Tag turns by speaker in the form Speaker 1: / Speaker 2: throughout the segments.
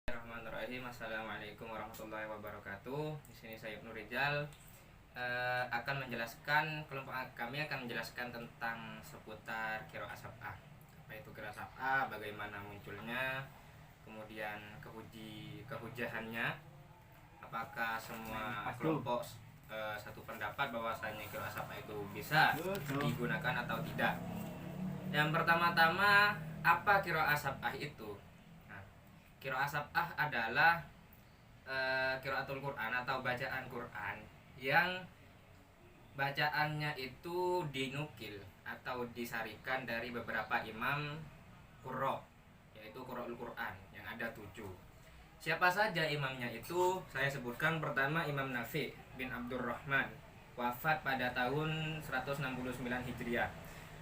Speaker 1: Bismillahirrahmanirrahim. Assalamualaikum warahmatullahi wabarakatuh. Di sini saya Ibnu Rizal akan menjelaskan, kelompok kami akan menjelaskan tentang seputar qiraah sab'ah. Apa itu qiraah sab'ah, bagaimana munculnya, kemudian kehujahannya, apakah semua kelompok satu pendapat bahwasanya qiraah sab'ah itu bisa digunakan atau tidak. Yang pertama-tama, apa qiraah sab'ah itu? Qiraah sab'ah adalah qiraatul Quran atau bacaan Quran yang bacaannya itu dinukil atau disarikan dari beberapa imam qurra, yaitu qurra'ul Quran yang ada 7. Siapa saja imamnya itu? Saya sebutkan. Pertama, Imam Nafi' bin Abdurrahman, wafat pada tahun 169 Hijriah.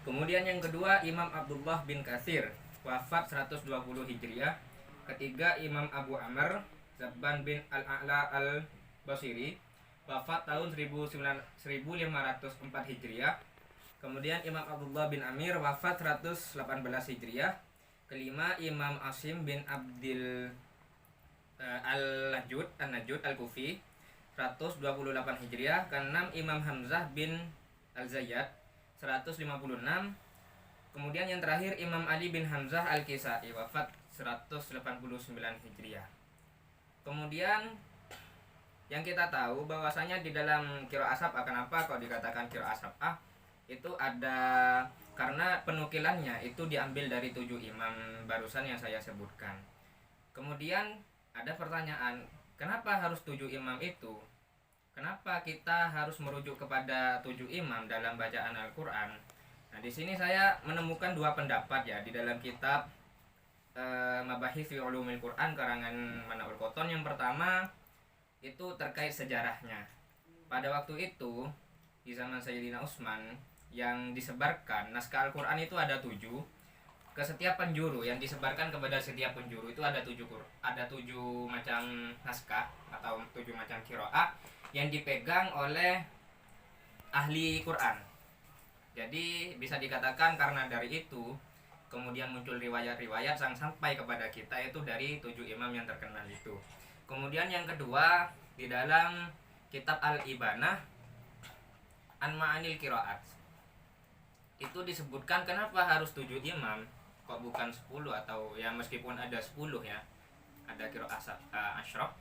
Speaker 1: Kemudian yang kedua, Imam Abdullah bin Katsir, wafat 120 Hijriah. Ketiga, Imam Abu Amr Zabban bin Al-A'la Al-Basiri, wafat tahun 1504 Hijriah. Kemudian Imam Abdullah bin Amir, wafat 118 Hijriah. Kelima, Imam Asim bin Abdil Al-Najud Al-Kufi, 128 Hijriah. Keenam, Imam Hamzah bin Al-Zayyad, 156. Kemudian yang terakhir, Imam Ali bin Hamzah Al-Kisai, wafat 189 Hijriah. Kemudian yang kita tahu bahwasanya di dalam qiraah sab'ah, kenapa kok dikatakan qiraah sab'ah? Itu ada karena penukilannya itu diambil dari 7 imam barusan yang saya sebutkan. Kemudian ada pertanyaan, kenapa harus 7 imam itu? Kenapa kita harus merujuk kepada 7 imam dalam bacaan Al-Qur'an? Nah, di sini saya menemukan 2 pendapat ya di dalam kitab Mabahith fi Ulumil Quran karangan Manaul Qoton. Yang pertama itu terkait sejarahnya. Pada waktu itu di zaman Sayyidina Utsman yang disebarkan naskah Al-Qur'an itu ada 7. Ke setiap penjuru yang disebarkan kepada setiap penjuru itu ada 7 macam naskah atau 7 macam qiraah yang dipegang oleh ahli Quran. Jadi bisa dikatakan karena dari itu kemudian muncul riwayat-riwayat yang sampai kepada kita itu dari 7 imam yang terkenal itu. Kemudian yang kedua, di dalam kitab Al-Ibanah An Ma'anil Qiraat itu disebutkan kenapa harus 7 imam, kok bukan 10 atau ya meskipun ada 10 ya, ada qiraah asyraf.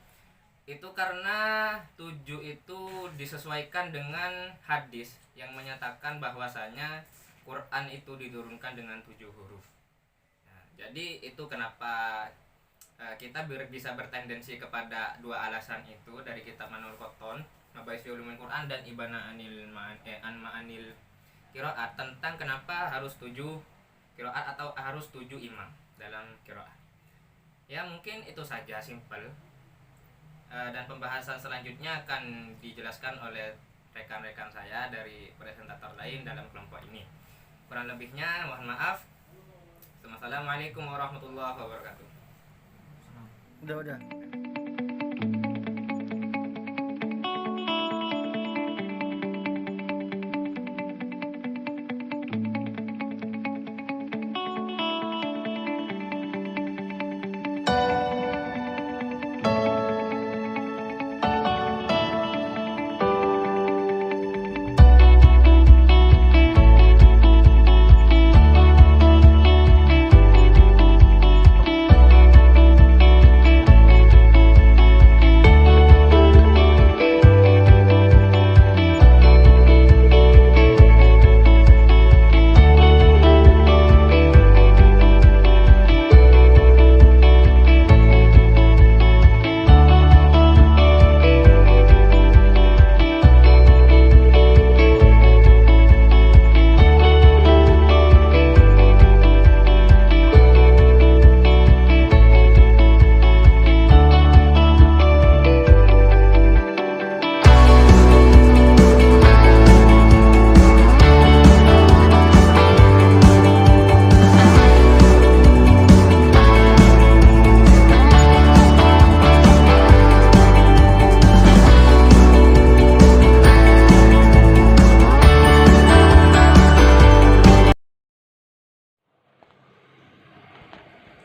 Speaker 1: Itu karena 7 itu disesuaikan dengan hadis yang menyatakan bahwasanya Quran itu diturunkan dengan 7 huruf. Nah, jadi itu kenapa kita bisa bertendensi kepada 2 alasan itu dari kitab Manul Qoton, Mabahith fi Ulumil Quran dan Ibanah An Ma'anil Qiraat tentang kenapa harus 7 qiraat atau harus 7 imam dalam qiraat. Ya mungkin itu saja, simpel. Dan pembahasan selanjutnya akan dijelaskan oleh rekan-rekan saya dari presentator lain dalam kelompok ini. Kurang lebihnya mohon maaf. Assalamualaikum warahmatullahi wabarakatuh.
Speaker 2: Udah.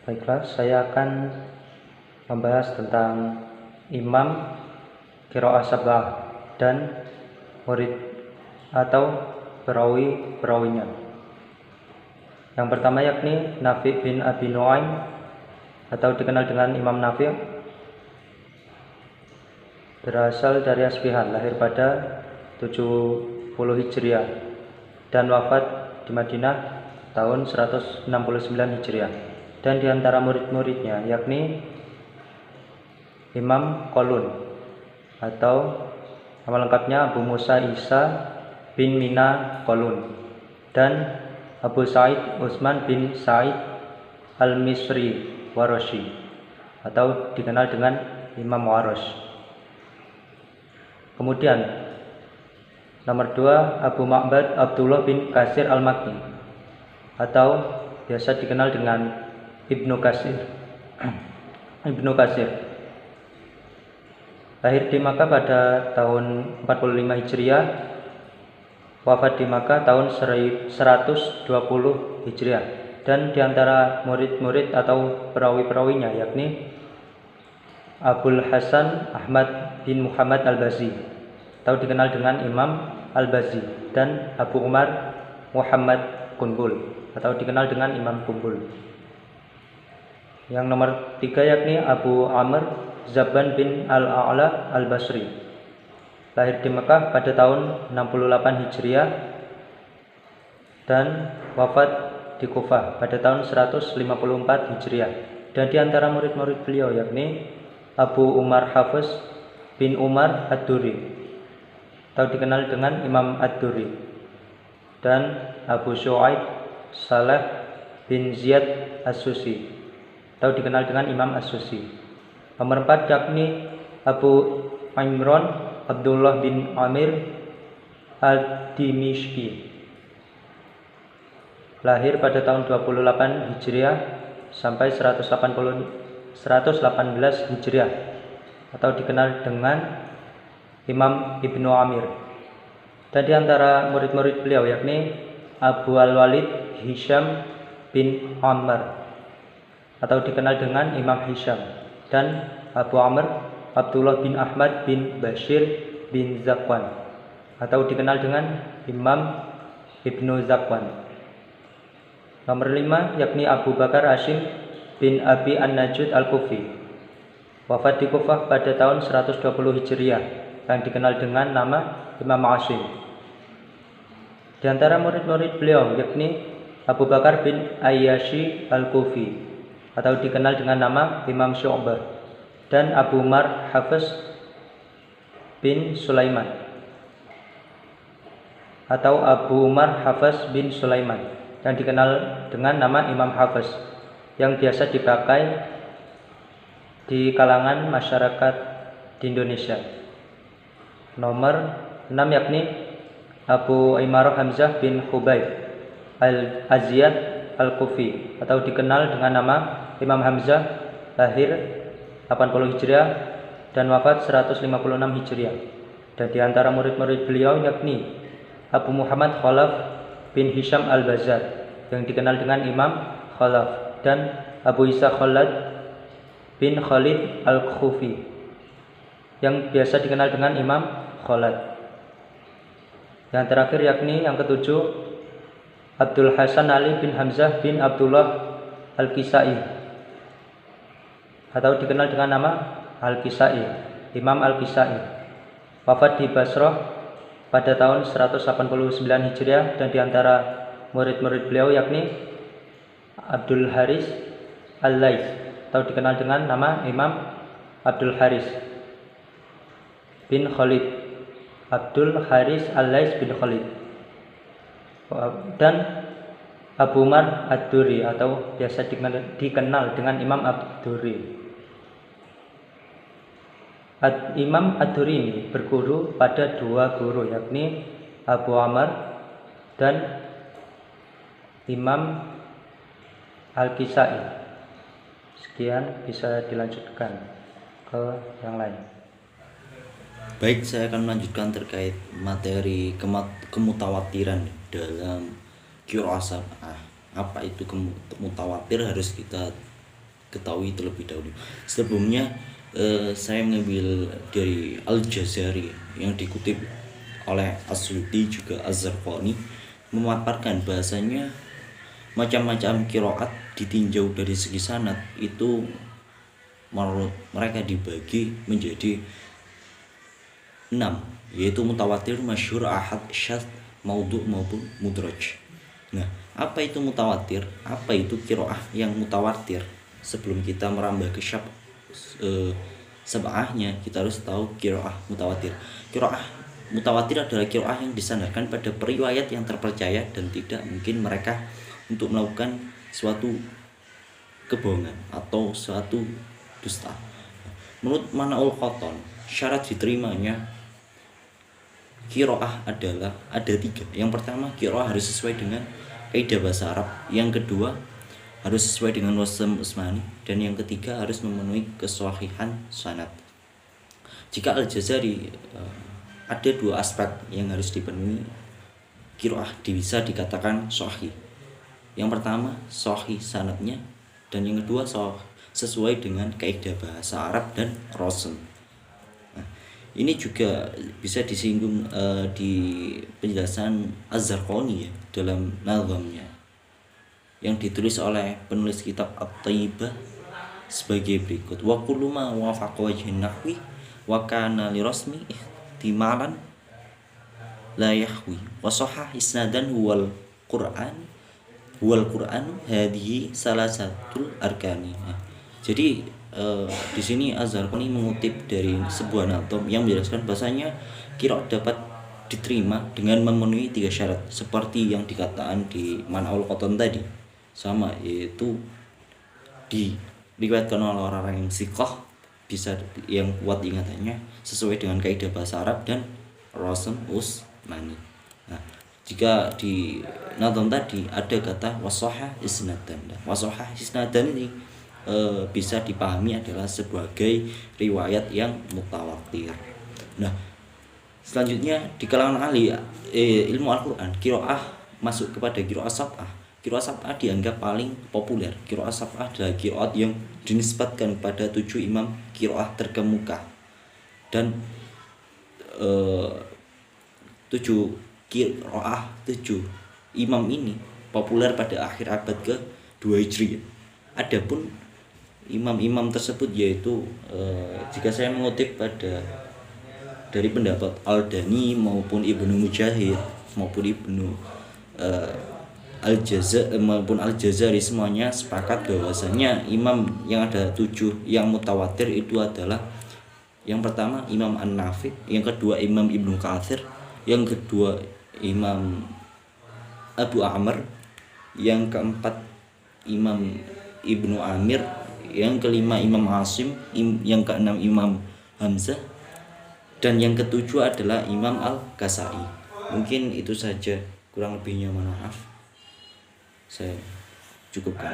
Speaker 3: Baiklah, saya akan membahas tentang imam qiraah sab'ah dan murid atau perawi-perawinya. Yang pertama yakni Nafi' bin Abi Nu'aim atau dikenal dengan Imam Nafi', berasal dari Asfihan, lahir pada 70 Hijriah dan wafat di Madinah tahun 169 Hijriah. Dan di antara murid-muridnya yakni Imam Qalun atau nama lengkapnya Abu Musa Isa bin Mina Qalun dan Abu Sa'id Utsman bin Sa'id Al-Misri Warashi atau dikenal dengan Imam Warash. Kemudian nomor 2 Abu Ma'bad Abdullah bin Kasir Al-Makki atau biasa dikenal dengan Ibnu Kasir. Ibnu Kasir lahir di Makkah pada tahun 45 Hijriah, wafat di Makkah tahun 120 Hijriah. Dan di antara murid-murid atau perawi-perawinya yakni Abul Hasan Ahmad bin Muhammad Al-Bazi atau dikenal dengan Imam Al-Bazi dan Abu Umar Muhammad Qunbul atau dikenal dengan Imam Qunbul. Yang nomor 3 yakni Abu Amr Zabban bin Al-A'la Al-Basri, lahir di Mekah pada tahun 68 Hijriah dan wafat di Kufah pada tahun 154 Hijriah. Dan di antara murid-murid beliau yakni Abu Umar Hafiz bin Umar Ad-Duri atau dikenal dengan Imam Ad-Duri dan Abu Syu'aib Saleh bin Ziyad As-Susi atau dikenal dengan Imam As-Susi. Nomor 4 yakni Abu Imran Abdullah bin Amir Al-Dimishki, lahir pada tahun 28 Hijriah sampai 118 Hijriah atau dikenal dengan Imam Ibnu Amir. Dan di antara murid-murid beliau yakni Abu Al-Walid Hisham bin Ammar atau dikenal dengan Imam Hisham dan Abu Amr Abdullah bin Ahmad bin Bashir bin Zakwan atau dikenal dengan Imam Ibnu Zakwan. Nomor 5 yakni Abu Bakar Hashim bin Abi An-Najud Al-Kufi, wafat di Kufah pada tahun 120 Hijriah yang dikenal dengan nama Imam Hashim. Di antara murid-murid beliau yakni Abu Bakar bin Ayyashi Al-Kufi atau dikenal dengan nama Imam Syu'bah dan Abu Umar Hafiz bin Sulaiman atau Abu Umar Hafiz bin Sulaiman yang dikenal dengan nama Imam Hafiz yang biasa dipakai di kalangan masyarakat di Indonesia. Nomor 6 yakni Abu Imarah Hamzah bin Khubayb Al-Aziyad Al-Kufi atau dikenal dengan nama Imam Hamzah, lahir 80 Hijriah dan wafat 156 Hijriah. Dan di antara murid-murid beliau yakni Abu Muhammad Khalaf bin Hisham Al-Bazzar yang dikenal dengan Imam Khalaf dan Abu Isa Khalad bin Khalid Al-Khufi yang biasa dikenal dengan Imam Khalad. Yang terakhir yakni yang ketujuh Abdul Hasan Ali bin Hamzah bin Abdullah Al-Kisai atau dikenal dengan nama Al-Kisai, Imam Al-Kisai, wafat di Basrah pada tahun 189 Hijriah. Dan di antara murid-murid beliau yakni Abdul Haris Al-Lais atau dikenal dengan nama Imam Abdul Haris bin Khalid, Abdul Haris Al-Lais bin Khalid, dan Abu Umar Ad-Duri atau biasa dikenal dengan Imam Ad-Duri. Imam Ad-Duri ini berguru pada dua guru yakni Abu Amr dan Imam Al-Kisai. Sekian, bisa dilanjutkan ke yang lain.
Speaker 2: Baik, saya akan melanjutkan terkait materi kemutawatiran dalam qiraah sab'ah. Apa itu mutawatir, harus kita ketahui terlebih dahulu. Sebelumnya saya mengambil dari Al-Jazari yang dikutip oleh As-Suyuti juga Az-Zarqani, memaparkan bahasanya macam-macam qiraat ditinjau dari segi sanad itu menurut mereka dibagi menjadi 6, yaitu mutawatir, masyhur, ahad, syadz, maudhu maupun mudraj. Nah, apa itu mutawatir? Apa itu qiraah yang mutawatir? Sebelum kita merambah ke sab'ahnya, kita harus tahu qiraah mutawatir. Qiraah mutawatir adalah qiraah yang disandarkan pada periwayat yang terpercaya dan tidak mungkin mereka untuk melakukan suatu kebohongan atau suatu dusta. Menurut Manaul Khoton, syarat diterimanya qiraah adalah ada 3. Yang pertama, qiraah harus sesuai dengan kaidah bahasa Arab. Yang kedua, harus sesuai dengan wasm usmani, dan yang ketiga harus memenuhi kesahihan sanad. Jika Al-Jazari ada 2 aspek yang harus dipenuhi, qiraah bisa dikatakan sahih. Yang pertama sahih sanadnya, dan yang kedua sesuai dengan kaidah bahasa Arab dan rasm. Nah, ini juga bisa disinggung di penjelasan Az-Zarqani ya, dalam nazamnya yang ditulis oleh penulis kitab At-Thayyibah sebagai berikut: wa kullu ma wafaqa wajhin nahwi wa kana li rasmi ihtimalan la yahwi wa sahah isnadan huwal Qur'an hadhihi salasatul arkani. Jadi di sini Az-Zarqani mengutip dari sebuah nazam yang menjelaskan bahasanya qiraat dapat diterima dengan memenuhi 3 syarat seperti yang dikatakan di Manaul Khoton tadi, sama, yaitu diriwayatkan oleh orang-orang yang siqah, bisa yang kuat ingatannya, sesuai dengan kaidah bahasa Arab dan rasm usmani. Nah, jika di nazam tadi ada kata wasahah isnadan. Wasahah isnadan ini bisa dipahami adalah sebagai riwayat yang mutawatir. Nah, selanjutnya di kalangan ahli ilmu Al-Qur'an, qiraah masuk kepada qiraah sab'ah. Qiraah sab'ah dianggap paling populer. Qiraah sab'ah adalah qiraat yang dinisbatkan pada 7 imam qiraah terkemuka, dan 7 qiraah 7 imam ini populer pada akhir abad ke-2 Hijriah. Adapun imam-imam tersebut yaitu jika saya mengutip dari pendapat Al-Dani maupun Ibnu Mujahid maupun Ibnu Al-Jazari, semuanya sepakat bahwasanya imam yang ada 7 yang mutawatir itu adalah yang pertama Imam An-Nafi, yang kedua Imam Ibnu Katsir, yang kedua Imam Abu Amr, yang keempat Imam Ibnu Amir, yang kelima Imam Asim, yang keenam Imam Hamzah, dan yang ketujuh adalah Imam Al-Kasai. Mungkin itu saja, kurang lebihnya mohon maaf. Saya cukupkan.